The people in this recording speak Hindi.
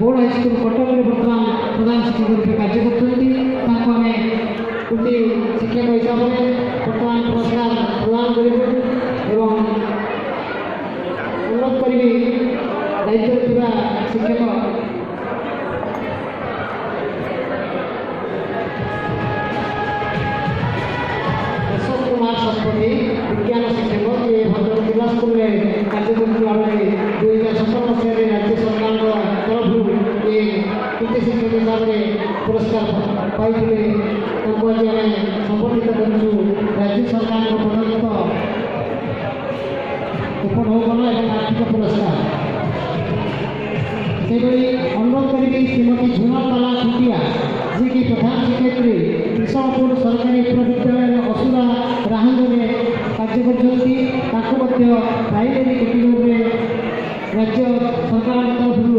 बोर्ड हाईस्कल कटक में बर्तमान प्रधान शिक्षक रूप कार्य करें गोटे शिक्षक हिसाब से बर्तमान पुरस्कार प्रदान कर अनुरोध करी दायित्व शिक्षक शतपथी विज्ञान शिक्षक ये भद्रक जिला स्कूल में कार्य कर 2017 मसीह राज्य सरकार तरफ ये कृति शिक्षक हिसाब से पुरस्कार पाई आज संबर्धित कर राज्य सरकार प्रदत्त उपढौकन और आर्थिक पुरस्कार से अनुरोध करी श्रीमती झुनातला खुटिया जी की प्रधान शिक्षयित्री कृष्णपुर सरकारी उच्च विद्यालय असुरा राहंद में कार्य कर प्राइमरी कैटेगोरी राज्य सरकार तरफ